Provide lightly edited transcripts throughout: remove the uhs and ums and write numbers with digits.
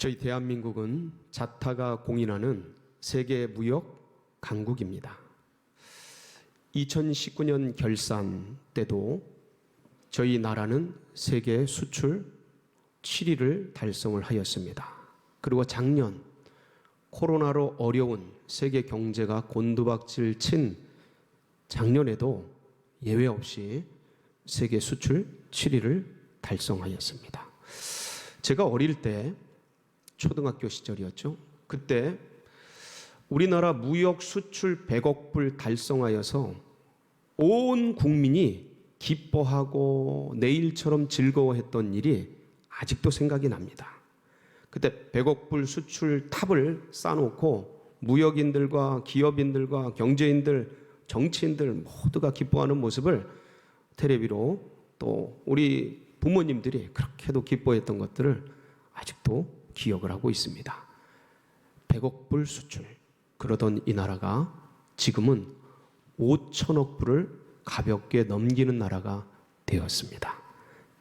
저희 대한민국은 자타가 공인하는 세계 무역 강국입니다. 2019년 결산 때도 저희 나라는 세계 수출 7위를 달성을 하였습니다. 그리고 작년 코로나로 어려운 세계 경제가 곤두박질 친 작년에도 예외 없이 세계 수출 7위를 달성하였습니다. 제가 어릴 때 초등학교 시절이었죠. 그때 우리나라 무역 수출 100억 불 달성하여서 온 국민이 기뻐하고 내일처럼 즐거워했던 일이 아직도 생각이 납니다. 그때 100억 불 수출 탑을 쌓아놓고 무역인들과 기업인들과 경제인들, 정치인들 모두가 기뻐하는 모습을 텔레비로 또 우리 부모님들이 그렇게도 기뻐했던 것들을 아직도 기억을 하고 있습니다. 100억 불 수출, 그러던 이 나라가 지금은 5천억 불을 가볍게 넘기는 나라가 되었습니다.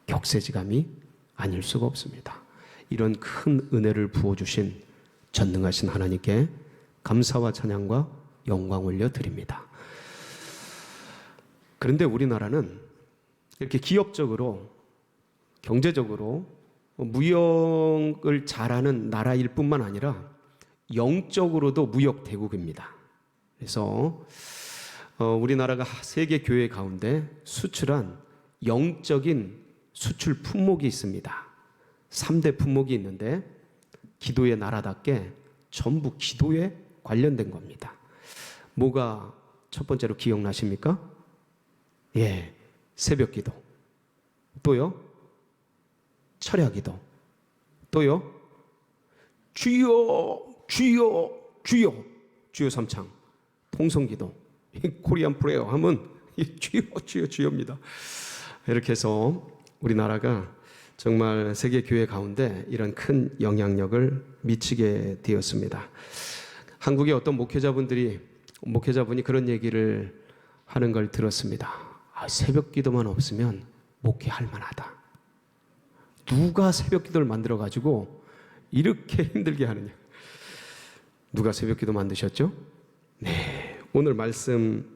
격세지감이 아닐 수가 없습니다. 이런 큰 은혜를 부어주신 전능하신 하나님께 감사와 찬양과 영광 올려드립니다. 그런데 우리나라는 이렇게 기업적으로 경제적으로 무역을 잘하는 나라일 뿐만 아니라 영적으로도 무역 대국입니다. 그래서 우리나라가 세계 교회 가운데 수출한 영적인 수출 품목이 있습니다. 3대 품목이 있는데 기도의 나라답게 전부 기도에 관련된 겁니다. 뭐가 첫 번째로 기억나십니까? 예, 새벽 기도. 또요? 철야 기도. 또요? 주여 주여 주여 주여 삼창. 통성 기도. 코리안 프레어 하면 주여 주여 주여입니다. 이렇게 해서 우리나라가 정말 세계 교회 가운데 이런 큰 영향력을 미치게 되었습니다. 한국의 어떤 목회자분이 그런 얘기를 하는 걸 들었습니다. 새벽 기도만 없으면 목회할 만하다. 누가 새벽 기도를 만들어 가지고 이렇게 힘들게 하느냐. 누가 새벽 기도 만드셨죠? 네, 오늘 말씀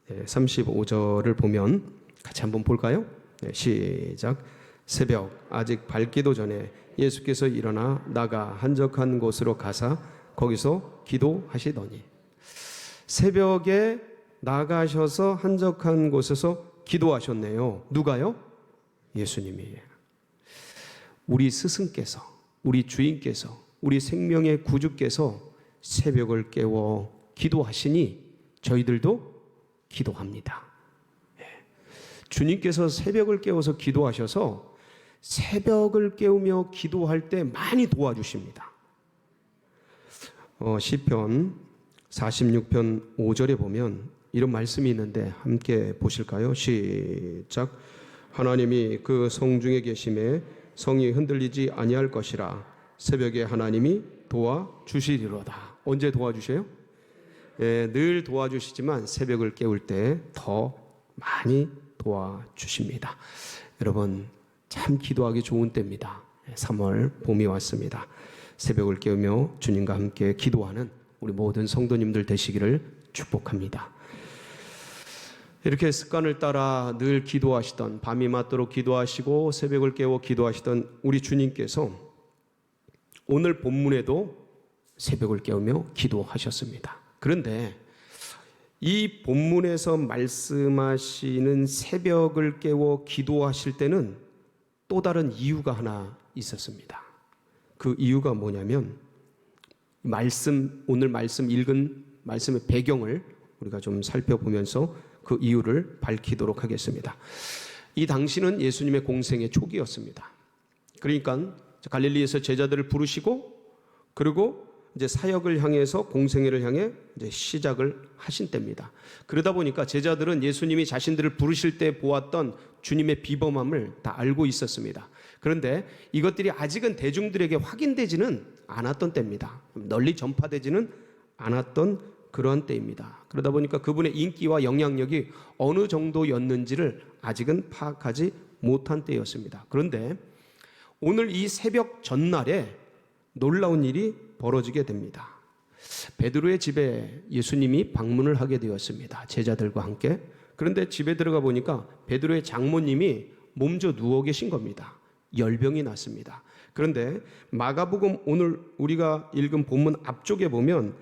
35절을 보면 같이 한번 볼까요? 네, 시작. 새벽 아직 밝기도 전에 예수께서 일어나 나가 한적한 곳으로 가사 거기서 기도하시더니. 새벽에 나가셔서 한적한 곳에서 기도하셨네요. 누가요? 예수님이. 우리 스승께서, 우리 주인께서, 우리 생명의 구주께서 새벽을 깨워 기도하시니 저희들도 기도합니다. 주님께서 새벽을 깨워서 기도하셔서 새벽을 깨우며 기도할 때 많이 도와주십니다. 시편 46편 5절에 보면 이런 말씀이 있는데 함께 보실까요? 시작. 하나님이 그 성중에 계심에 성이 흔들리지 아니할 것이라. 새벽에 하나님이 도와주시리로다. 언제 도와주셔요? 예, 늘 도와주시지만 새벽을 깨울 때 더 많이 도와주십니다. 여러분 참 기도하기 좋은 때입니다. 3월 봄이 왔습니다. 새벽을 깨우며 주님과 함께 기도하는 우리 모든 성도님들 되시기를 축복합니다. 이렇게 습관을 따라 늘 기도하시던, 밤이 맞도록 기도하시고 새벽을 깨워 기도하시던 우리 주님께서 오늘 본문에도 새벽을 깨우며 기도하셨습니다. 그런데 이 본문에서 말씀하시는 새벽을 깨워 기도하실 때는 또 다른 이유가 하나 있었습니다. 그 이유가 뭐냐면 오늘 말씀 읽은 말씀의 배경을 우리가 좀 살펴보면서 그 이유를 밝히도록 하겠습니다. 이 당시는 예수님의 공생의 초기였습니다. 그러니까 갈릴리에서 제자들을 부르시고 그리고 이제 사역을 향해서 공생애를 향해 이제 시작을 하신 때입니다. 그러다 보니까 제자들은 예수님이 자신들을 부르실 때 보았던 주님의 비범함을 다 알고 있었습니다. 그런데 이것들이 아직은 대중들에게 확인되지는 않았던 때입니다. 널리 전파되지는 않았던 그러한 때입니다. 그러다 보니까 그분의 인기와 영향력이 어느 정도였는지를 아직은 파악하지 못한 때였습니다. 그런데 오늘 이 새벽 전날에 놀라운 일이 벌어지게 됩니다. 베드로의 집에 예수님이 방문을 하게 되었습니다. 제자들과 함께. 그런데 집에 들어가 보니까 베드로의 장모님이 몸져 누워 계신 겁니다. 열병이 났습니다. 그런데 마가복음 오늘 우리가 읽은 본문 앞쪽에 보면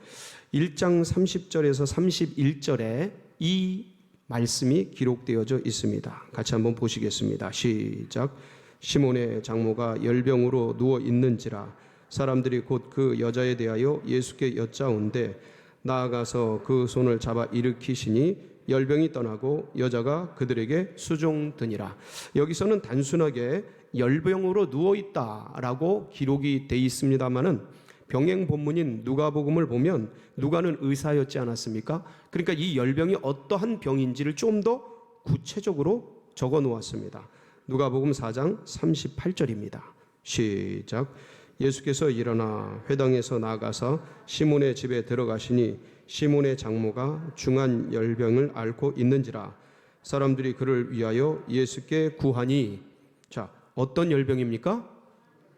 1장 30절에서 31절에 이 말씀이 기록되어져 있습니다. 같이 한번 보시겠습니다. 시작. 시몬의 장모가 열병으로 누워 있는지라 사람들이 곧 그 여자에 대하여 예수께 여짜온대 나아가서 그 손을 잡아 일으키시니 열병이 떠나고 여자가 그들에게 수종드니라. 여기서는 단순하게 열병으로 누워있다라고 기록이 돼 있습니다마는 병행 본문인 누가복음을 보면 누가는 의사였지 않았습니까? 그러니까 이 열병이 어떠한 병인지를 좀 더 구체적으로 적어 놓았습니다. 누가복음 4장 38절입니다. 시작. 예수께서 일어나 회당에서 나가서 시몬의 집에 들어가시니 시몬의 장모가 중한 열병을 앓고 있는지라 사람들이 그를 위하여 예수께 구하니. 자, 어떤 열병입니까?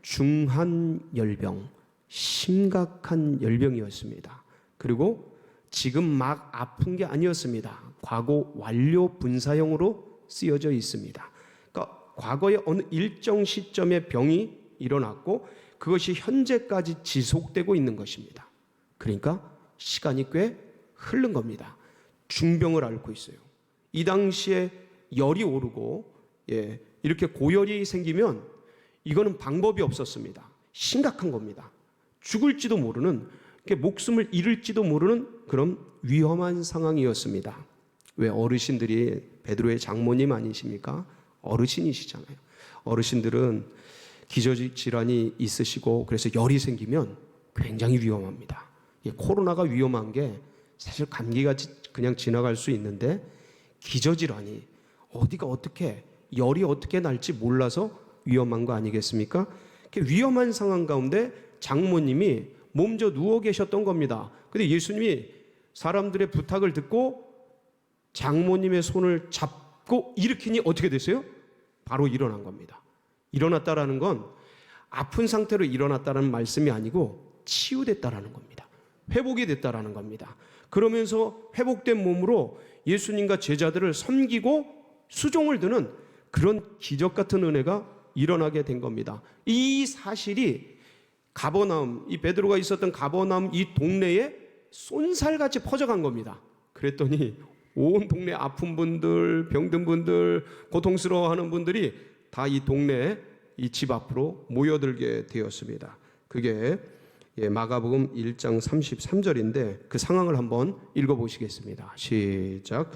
중한 열병, 심각한 열병이었습니다. 그리고 지금 막 아픈 게 아니었습니다. 과거 완료 분사형으로 쓰여져 있습니다. 그러니까 과거에 어느 일정 시점에 병이 일어났고 그것이 현재까지 지속되고 있는 것입니다. 그러니까 시간이 꽤 흐른 겁니다. 중병을 앓고 있어요. 이 당시에 열이 오르고 이렇게 고열이 생기면 이거는 방법이 없었습니다. 심각한 겁니다. 죽을지도 모르는, 목숨을 잃을지도 모르는 그런 위험한 상황이었습니다. 왜 어르신들이 베드로의 장모님 아니십니까? 어르신이시잖아요. 어르신들은 기저질 질환이 있으시고 그래서 열이 생기면 굉장히 위험합니다. 코로나가 위험한 게 사실 감기가 그냥 지나갈 수 있는데 기저질환이 어디가 어떻게 열이 어떻게 날지 몰라서 위험한 거 아니겠습니까? 위험한 상황 가운데 장모님이 몸져 누워 계셨던 겁니다. 근데 예수님이 사람들의 부탁을 듣고 장모님의 손을 잡고 일으키니 어떻게 됐어요? 바로 일어난 겁니다. 일어났다라는 건 아픈 상태로 일어났다는 말씀이 아니고 치유됐다라는 겁니다. 회복이 됐다라는 겁니다. 그러면서 회복된 몸으로 예수님과 제자들을 섬기고 수종을 드는 그런 기적 같은 은혜가 일어나게 된 겁니다. 이 사실이 가버나움, 이 베드로가 있었던 가버나움 이 동네에 쏜살같이 퍼져간 겁니다. 그랬더니 온 동네 아픈 분들, 병든 분들, 고통스러워하는 분들이 다 이 동네 이 집 앞으로 모여들게 되었습니다. 그게 마가복음 1장 33절인데 그 상황을 한번 읽어보시겠습니다. 시작.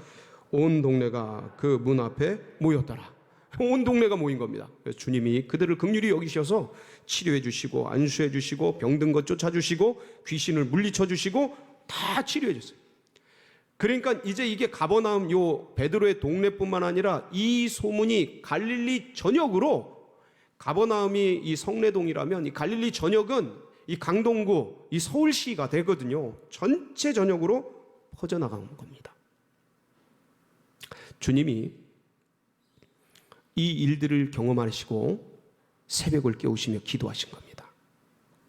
온 동네가 그 문 앞에 모였더라. 온 동네가 모인 겁니다. 그래서 주님이 그들을 긍휼히 여기셔서 치료해 주시고 안수해 주시고 병든 것 쫓아주시고 귀신을 물리쳐 주시고 다 치료해 줬어요. 그러니까 이제 이게 가버나움 요 베드로의 동네뿐만 아니라 이 소문이 갈릴리 전역으로, 가버나움이 이 성내동이라면 이 갈릴리 전역은 이 강동구, 이 서울시가 되거든요. 전체 전역으로 퍼져나간 겁니다. 주님이 이 일들을 경험하시고 새벽을 깨우시며 기도하신 겁니다.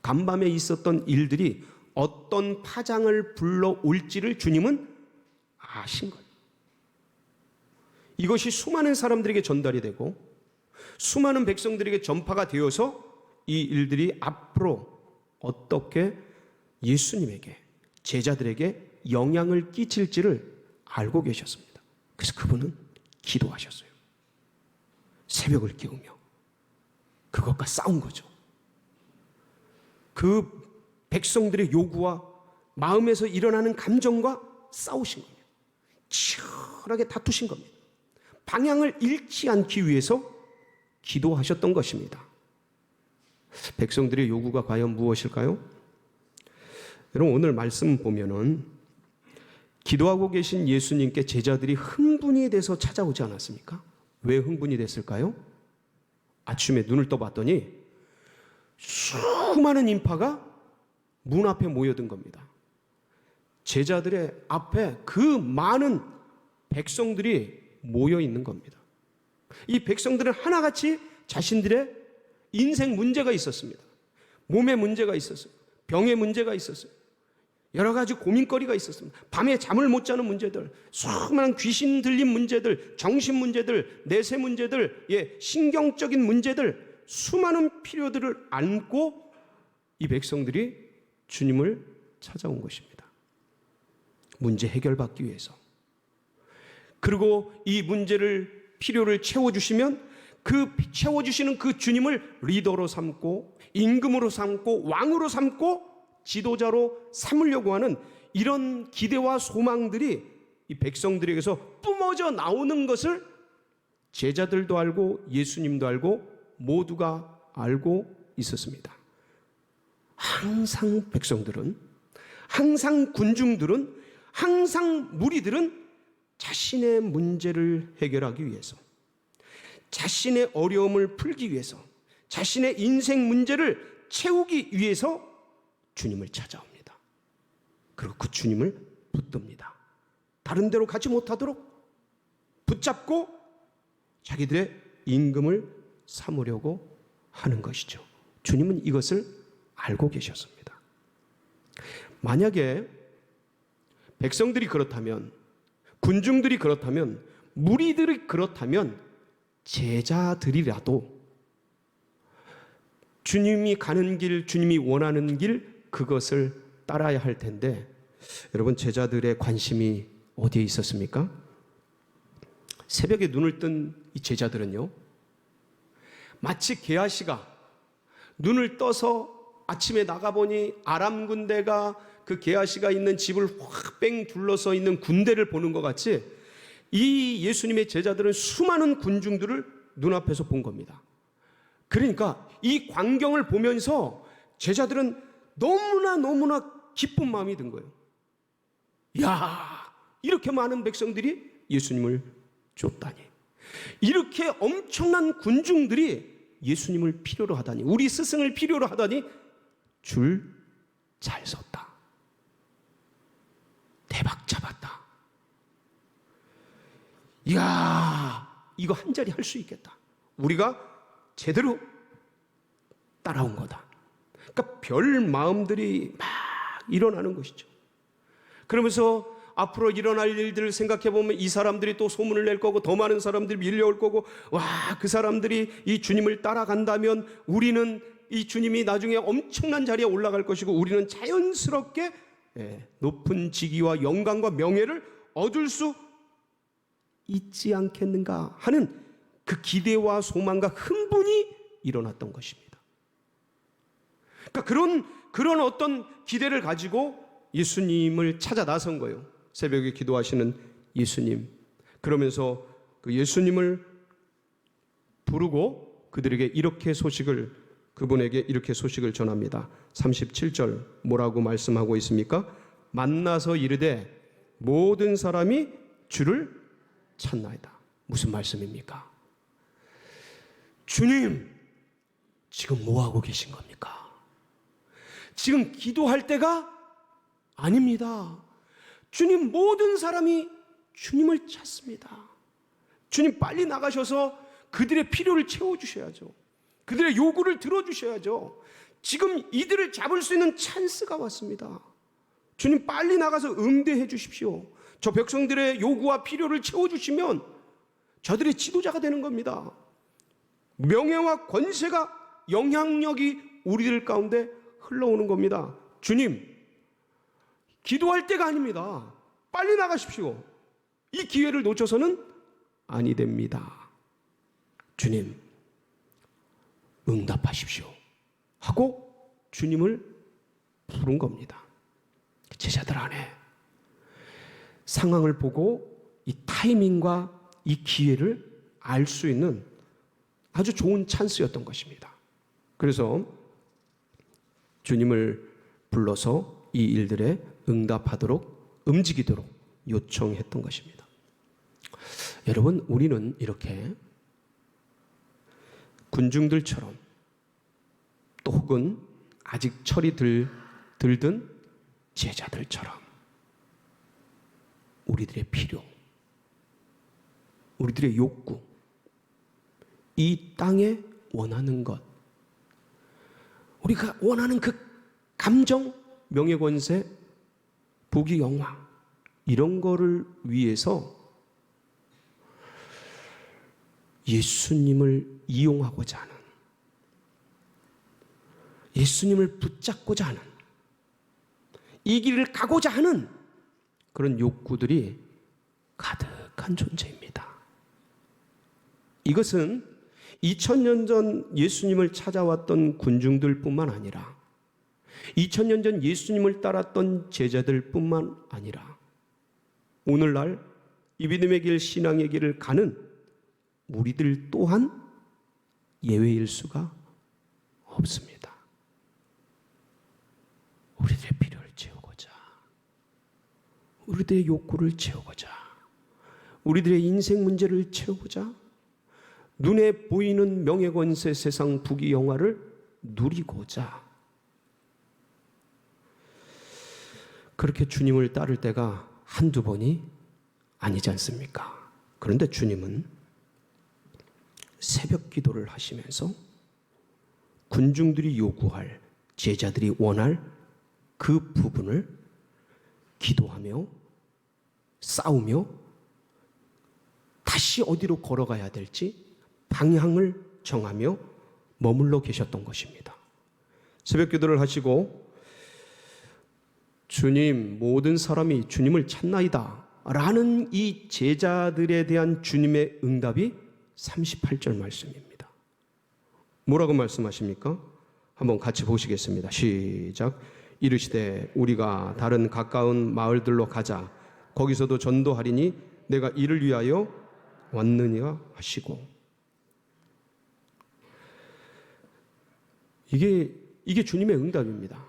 간밤에 있었던 일들이 어떤 파장을 불러올지를 주님은 아신 거예요. 이것이 수많은 사람들에게 전달이 되고 수많은 백성들에게 전파가 되어서 이 일들이 앞으로 어떻게 예수님에게, 제자들에게 영향을 끼칠지를 알고 계셨습니다. 그래서 그분은 기도하셨어요. 새벽을 깨우며 그것과 싸운 거죠. 그 백성들의 요구와 마음에서 일어나는 감정과 싸우신 겁니다. 치열하게 다투신 겁니다. 방향을 잃지 않기 위해서 기도하셨던 것입니다. 백성들의 요구가 과연 무엇일까요? 여러분 오늘 말씀 보면은 기도하고 계신 예수님께 제자들이 흥분이 돼서 찾아오지 않았습니까? 왜 흥분이 됐을까요? 아침에 눈을 떠봤더니 수많은 인파가 문 앞에 모여든 겁니다. 제자들의 앞에 그 많은 백성들이 모여 있는 겁니다. 이 백성들은 하나같이 자신들의 인생 문제가 있었습니다. 몸에 문제가 있었어요. 병에 문제가 있었어요. 여러 가지 고민거리가 있었습니다. 밤에 잠을 못 자는 문제들, 수많은 귀신 들린 문제들, 정신 문제들, 내세 문제들, 신경적인 문제들, 수많은 필요들을 안고 이 백성들이 주님을 찾아온 것입니다. 문제 해결받기 위해서. 그리고 이 문제를, 필요를 채워주시면 그 채워주시는 그 주님을 리더로 삼고 임금으로 삼고 왕으로 삼고 지도자로 삼으려고 하는 이런 기대와 소망들이 이 백성들에게서 뿜어져 나오는 것을 제자들도 알고 예수님도 알고 모두가 알고 있었습니다. 항상 백성들은, 항상 군중들은, 항상 무리들은 자신의 문제를 해결하기 위해서, 자신의 어려움을 풀기 위해서, 자신의 인생 문제를 채우기 위해서 주님을 찾아옵니다. 그리고 그 주님을 붙듭니다. 다른 데로 가지 못하도록 붙잡고 자기들의 임금을 삼으려고 하는 것이죠. 주님은 이것을 알고 계셨습니다. 만약에 백성들이 그렇다면, 군중들이 그렇다면, 무리들이 그렇다면 제자들이라도 주님이 가는 길, 주님이 원하는 길, 그것을 따라야 할 텐데, 여러분, 제자들의 관심이 어디에 있었습니까? 새벽에 눈을 뜬 이 제자들은요, 마치 게하시가 눈을 떠서 아침에 나가보니 아람 군대가 그 게하시가 있는 집을 확 뺑 둘러서 있는 군대를 보는 것 같이 이 예수님의 제자들은 수많은 군중들을 눈앞에서 본 겁니다. 그러니까 이 광경을 보면서 제자들은 너무나 기쁜 마음이 든 거예요. 야, 이렇게 많은 백성들이 예수님을 쫓다니, 이렇게 엄청난 군중들이 예수님을 필요로 하다니, 우리 스승을 필요로 하다니 줄 잘 섰다. 대박 잡았다. 이야, 이거 한 자리 할 수 있겠다. 우리가 제대로 따라온 거다. 그러니까 별 마음들이 막 일어나는 것이죠. 그러면서 앞으로 일어날 일들을 생각해 보면 이 사람들이 또 소문을 낼 거고 더 많은 사람들이 밀려올 거고, 와, 그 사람들이 이 주님을 따라간다면 우리는 이 주님이 나중에 엄청난 자리에 올라갈 것이고 우리는 자연스럽게 높은 직위와 영광과 명예를 얻을 수 있지 않겠는가 하는 그 기대와 소망과 흥분이 일어났던 것입니다. 그러니까 그런 어떤 기대를 가지고 예수님을 찾아 나선 거예요. 새벽에 기도하시는 예수님. 그러면서 그 예수님을 부르고 그들에게 그분에게 이렇게 소식을 전합니다. 37절 뭐라고 말씀하고 있습니까? 만나서 이르되 모든 사람이 주를 찾나이다. 무슨 말씀입니까? 주님, 지금 뭐 하고 계신 겁니까? 지금 기도할 때가 아닙니다. 주님, 모든 사람이 주님을 찾습니다. 주님, 빨리 나가셔서 그들의 필요를 채워주셔야죠. 그들의 요구를 들어주셔야죠. 지금 이들을 잡을 수 있는 찬스가 왔습니다. 주님, 빨리 나가서 응대해 주십시오. 저 백성들의 요구와 필요를 채워주시면 저들의 지도자가 되는 겁니다. 명예와 권세가, 영향력이 우리들 가운데 흘러오는 겁니다. 주님, 기도할 때가 아닙니다. 빨리 나가십시오. 이 기회를 놓쳐서는 아니 됩니다. 주님, 응답하십시오 하고 주님을 부른 겁니다. 제자들 안에 상황을 보고 이 타이밍과 이 기회를 알 수 있는 아주 좋은 찬스였던 것입니다. 그래서 주님을 불러서 이 일들에 응답하도록, 움직이도록 요청했던 것입니다. 여러분, 우리는 이렇게 군중들처럼 또 혹은 아직 철이 들든 제자들처럼 우리들의 필요, 우리들의 욕구, 이 땅에 원하는 것, 우리가 원하는 그 감정, 명예권세, 부귀 영화 이런 거를 위해서 예수님을 이용하고자 하는, 예수님을 붙잡고자 하는, 이 길을 가고자 하는 그런 욕구들이 가득한 존재입니다. 이것은 2000년 전 예수님을 찾아왔던 군중들뿐만 아니라 2000년 전 예수님을 따랐던 제자들뿐만 아니라 오늘날 이 믿음의 길, 신앙의 길을 가는 우리들 또한 예외일 수가 없습니다. 우리들의 필요를 채우고자, 우리들의 욕구를 채우고자, 우리들의 인생 문제를 채우고자, 눈에 보이는 명예권세, 세상 부귀 영화를 누리고자 그렇게 주님을 따를 때가 한두 번이 아니지 않습니까? 그런데 주님은 새벽 기도를 하시면서 군중들이 요구할, 제자들이 원할 그 부분을 기도하며 싸우며 다시 어디로 걸어가야 될지 방향을 정하며 머물러 계셨던 것입니다. 새벽 기도를 하시고 주님, 모든 사람이 주님을 찾나이다 라는 이 제자들에 대한 주님의 응답이 38절 말씀입니다. 뭐라고 말씀하십니까? 한번 같이 보시겠습니다. 시작. 이르시되 우리가 다른 가까운 마을들로 가자. 거기서도 전도하리니 내가 이를 위하여 왔느니라 하시고. 이게 주님의 응답입니다.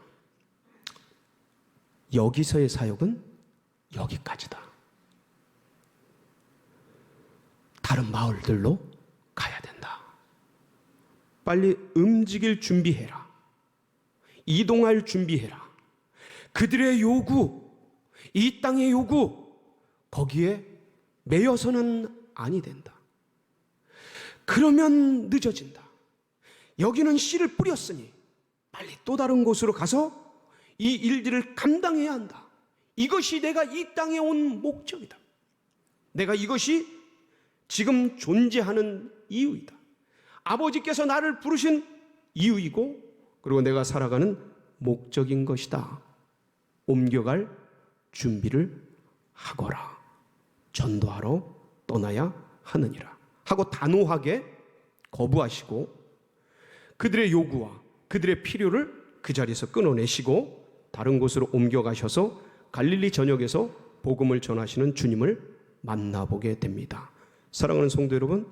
여기서의 사역은 여기까지다. 다른 마을들로 가야 된다. 빨리 움직일 준비해라. 이동할 준비해라. 그들의 요구, 이 땅의 요구, 거기에 매여서는 아니 된다. 그러면 늦어진다. 여기는 씨를 뿌렸으니 빨리 또 다른 곳으로 가서 이 일들을 감당해야 한다. 이것이 내가 이 땅에 온 목적이다. 내가 이것이 지금 존재하는 이유이다. 아버지께서 나를 부르신 이유이고 그리고 내가 살아가는 목적인 것이다. 옮겨갈 준비를 하거라. 전도하러 떠나야 하느니라 하고 단호하게 거부하시고 그들의 요구와 그들의 필요를 그 자리에서 끊어내시고 다른 곳으로 옮겨가셔서 갈릴리 전역에서 복음을 전하시는 주님을 만나보게 됩니다. 사랑하는 성도 여러분,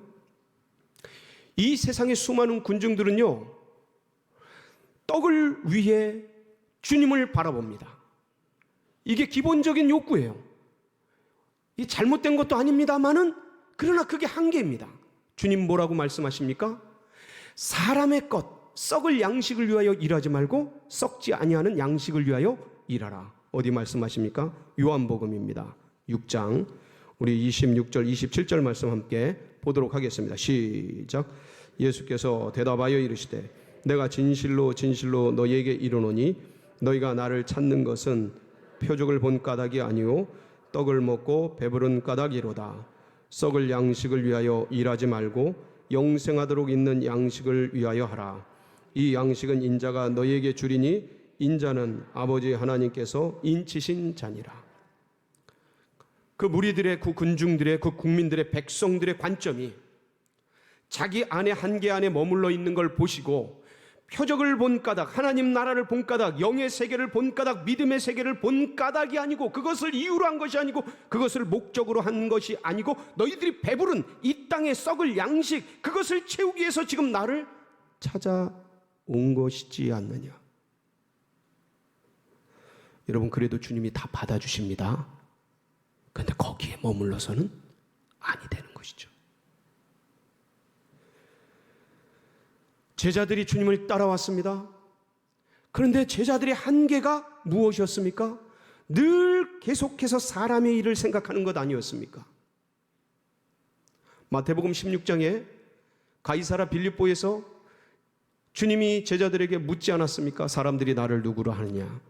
이 세상의 수많은 군중들은요, 떡을 위해 주님을 바라봅니다. 이게 기본적인 욕구예요. 이 잘못된 것도 아닙니다만은 그러나 그게 한계입니다. 주님 뭐라고 말씀하십니까? 사람의 것, 썩을 양식을 위하여 일하지 말고 썩지 아니하는 양식을 위하여 일하라. 어디 말씀하십니까? 요한복음입니다. 6장 우리 26절 27절 말씀 함께 보도록 하겠습니다. 시작. 예수께서 대답하여 이르시되 내가 진실로 진실로 너희에게 이르노니 너희가 나를 찾는 것은 표적을 본 까닭이 아니요 떡을 먹고 배부른 까닭이로다. 썩을 양식을 위하여 일하지 말고 영생하도록 있는 양식을 위하여 하라. 이 양식은 인자가 너희에게 주리니 인자는 아버지 하나님께서 인치신 자니라. 그 무리들의, 그 군중들의, 그 국민들의, 백성들의 관점이 자기 안에 한계 안에 머물러 있는 걸 보시고 표적을 본 까닭, 하나님 나라를 본 까닭, 영의 세계를 본 까닭, 믿음의 세계를 본 까닭이 아니고 그것을 이유로 한 것이 아니고 그것을 목적으로 한 것이 아니고 너희들이 배부른 이 땅에 썩을 양식 그것을 채우기 위해서 지금 나를 찾아온 것이지 않느냐. 여러분, 그래도 주님이 다 받아주십니다. 그런데 거기에 머물러서는 아니 되는 것이죠. 제자들이 주님을 따라왔습니다. 그런데 제자들의 한계가 무엇이었습니까? 늘 계속해서 사람의 일을 생각하는 것 아니었습니까? 마태복음 16장에 가이사라 빌립보에서 주님이 제자들에게 묻지 않았습니까? 사람들이 나를 누구로 하느냐?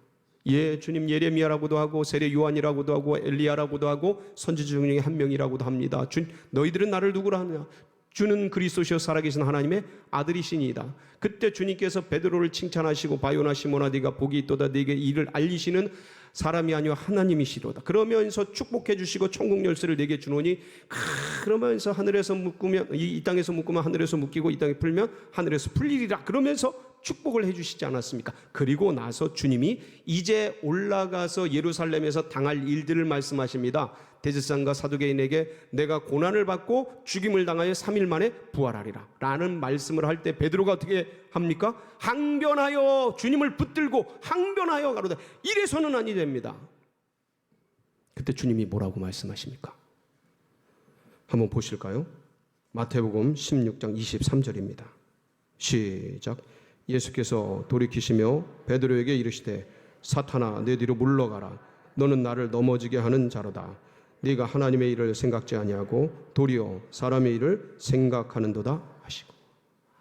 예, 주님 예레미야라고도 하고 세례 요한이라고도 하고 엘리야라고도 하고 선지자 중에 한 명이라고도 합니다. 너희들은 나를 누구로 하느냐? 주는 그리스도시요 살아계신 하나님의 아들이시니이다. 그때 주님께서 베드로를 칭찬하시고 바요나 시몬아 네가 복이 있도다, 네게 이를 알리시는 사람이 아니요 하나님이시로다. 그러면서 축복해 주시고 천국 열쇠를 내게 주노니, 그러면서 하늘에서 묶으면 이 땅에서 묶으면 하늘에서 묶이고 이 땅에 풀면 하늘에서 풀리리라. 그러면서 축복을 해 주시지 않았습니까? 그리고 나서 주님이 이제 올라가서 예루살렘에서 당할 일들을 말씀하십니다. 대제사장과 사두개인에게 내가 고난을 받고 죽임을 당하여 3일 만에 부활하리라 라는 말씀을 할 때 베드로가 어떻게 합니까? 항변하여, 주님을 붙들고 항변하여 가로되 이래서는 아니 됩니다. 그때 주님이 뭐라고 말씀하십니까? 한번 보실까요? 마태복음 16장 23절입니다. 시작. 예수께서 돌이키시며 베드로에게 이르시되 사탄아 내 뒤로 물러가라. 너는 나를 넘어지게 하는 자로다. 네가 하나님의 일을 생각지 아니하고 도리어 사람의 일을 생각하는도다 하시고.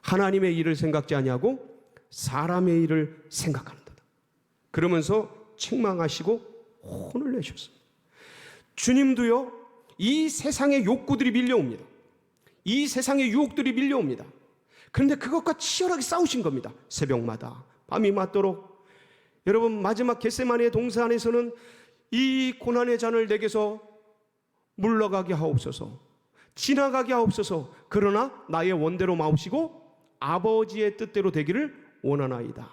하나님의 일을 생각지 아니하고 사람의 일을 생각하는도다. 그러면서 책망하시고 혼을 내셨습니다. 주님도요, 이 세상의 욕구들이 밀려옵니다. 이 세상의 유혹들이 밀려옵니다. 그런데 그것과 치열하게 싸우신 겁니다. 새벽마다 밤이 맞도록. 여러분, 마지막 겟세마네의 동산 안에서는 이 고난의 잔을 내게서 물러가게 하옵소서, 지나가게 하옵소서, 그러나 나의 원대로 마옵시고 아버지의 뜻대로 되기를 원하나이다.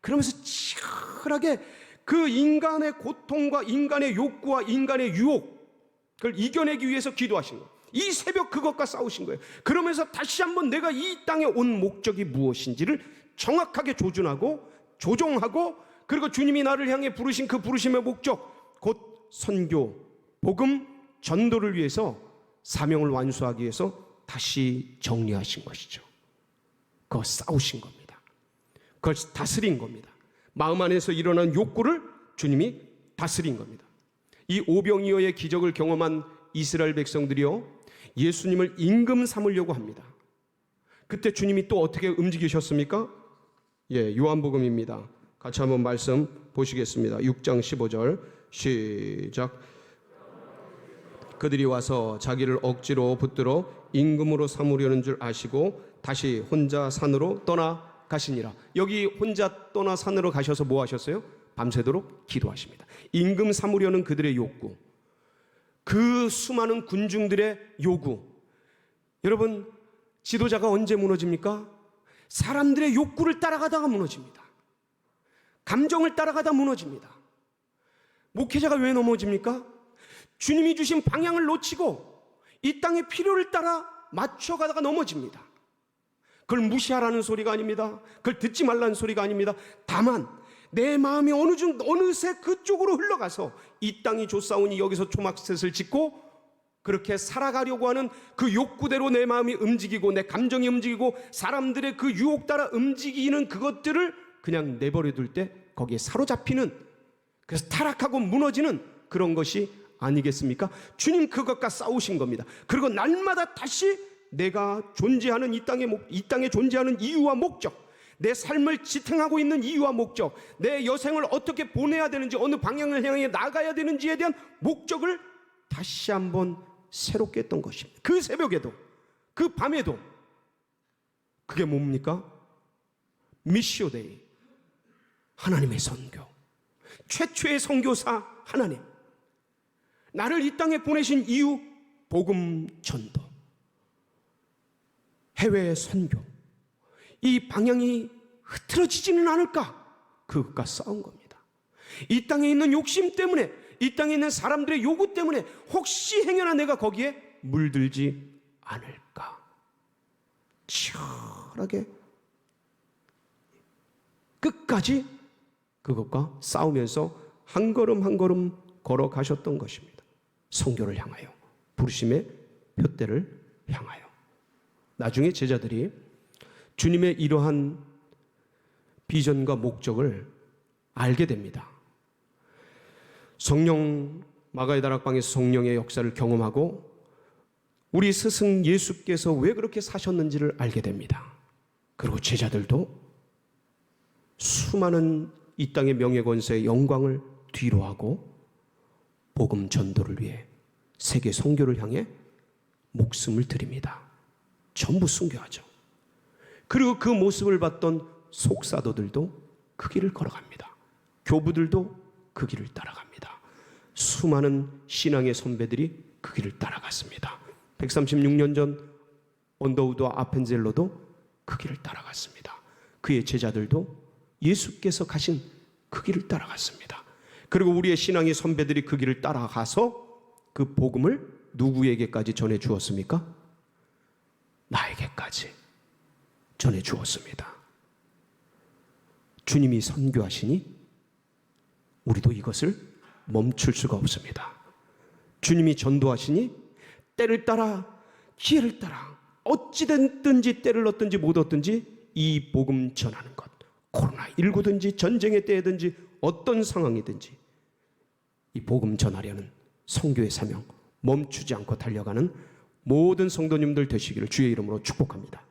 그러면서 치열하게 그 인간의 고통과 인간의 욕구와 인간의 유혹, 그걸 이겨내기 위해서 기도하신 거예요. 이 새벽 그것과 싸우신 거예요. 그러면서 다시 한번 내가 이 땅에 온 목적이 무엇인지를 정확하게 조준하고 조종하고, 그리고 주님이 나를 향해 부르신 그 부르심의 목적, 곧 선교, 복음, 전도를 위해서 사명을 완수하기 위해서 다시 정리하신 것이죠. 그거 싸우신 겁니다. 그걸 다스린 겁니다. 마음 안에서 일어난 욕구를 주님이 다스린 겁니다. 이 오병이어의 기적을 경험한 이스라엘 백성들이요, 예수님을 임금 삼으려고 합니다. 그때 주님이 또 어떻게 움직이셨습니까? 예, 요한복음입니다. 같이 한번 말씀 보시겠습니다. 6장 15절 시작. 그들이 와서 자기를 억지로 붙들어 임금으로 삼으려는 줄 아시고 다시 혼자 산으로 떠나가시니라. 여기 혼자 떠나 산으로 가셔서 뭐 하셨어요? 밤새도록 기도하십니다. 임금 삼으려는 그들의 욕구, 그 수많은 군중들의 요구. 여러분, 지도자가 언제 무너집니까? 사람들의 욕구를 따라가다가 무너집니다. 감정을 따라가다 무너집니다. 목회자가 왜 넘어집니까? 주님이 주신 방향을 놓치고 이 땅의 필요를 따라 맞춰가다가 넘어집니다. 그걸 무시하라는 소리가 아닙니다. 그걸 듣지 말라는 소리가 아닙니다. 다만 내 마음이 어느새 그쪽으로 흘러가서 이 땅이 좋사오니 여기서 초막셋을 짓고 그렇게 살아가려고 하는 그 욕구대로 내 마음이 움직이고 내 감정이 움직이고 사람들의 그 유혹 따라 움직이는 그것들을 그냥 내버려둘 때 거기에 사로잡히는, 그래서 타락하고 무너지는 그런 것이 아니겠습니까? 주님 그것과 싸우신 겁니다. 그리고 날마다 다시 내가 존재하는 이 땅에 존재하는 이유와 목적, 내 삶을 지탱하고 있는 이유와 목적, 내 여생을 어떻게 보내야 되는지, 어느 방향을 향해 나가야 되는지에 대한 목적을 다시 한번 새롭게 했던 것입니다. 그 새벽에도, 그 밤에도. 그게 뭡니까? 미시오데이, 하나님의 선교, 최초의 선교사 하나님, 나를 이 땅에 보내신 이유, 복음 전도, 해외 선교. 이 방향이 흐트러지지는 않을까? 그것과 싸운 겁니다. 이 땅에 있는 욕심 때문에, 이 땅에 있는 사람들의 요구 때문에 혹시 행여나 내가 거기에 물들지 않을까? 치열하게 끝까지 그것과 싸우면서 한 걸음 한 걸음 걸어가셨던 것입니다. 선교를 향하여, 부르심의 표대를 향하여. 나중에 제자들이 주님의 이러한 비전과 목적을 알게 됩니다. 성령, 마가의 다락방에서 성령의 역사를 경험하고 우리 스승 예수께서 왜 그렇게 사셨는지를 알게 됩니다. 그리고 제자들도 수많은 이 땅의 명예 권세의 영광을 뒤로하고 복음 전도를 위해 세계 선교를 향해 목숨을 드립니다. 전부 순교하죠. 그리고 그 모습을 봤던 속사도들도 그 길을 걸어갑니다. 교부들도 그 길을 따라갑니다. 수많은 신앙의 선배들이 그 길을 따라갔습니다. 136년 전 언더우드와 아펜젤로도 그 길을 따라갔습니다. 그의 제자들도 예수께서 가신 그 길을 따라갔습니다. 그리고 우리의 신앙의 선배들이 그 길을 따라가서 그 복음을 누구에게까지 전해 주었습니까? 나에게까지 전해 주었습니다. 주님이 선교하시니 우리도 이것을 멈출 수가 없습니다. 주님이 전도하시니 때를 따라 기회를 따라 어찌됐든지 때를 얻든지 못 얻든지 이 복음 전하는 것, 코로나19든지 전쟁의 때든지 어떤 상황이든지 이 복음 전하려는 선교의 사명 멈추지 않고 달려가는 모든 성도님들 되시기를 주의 이름으로 축복합니다.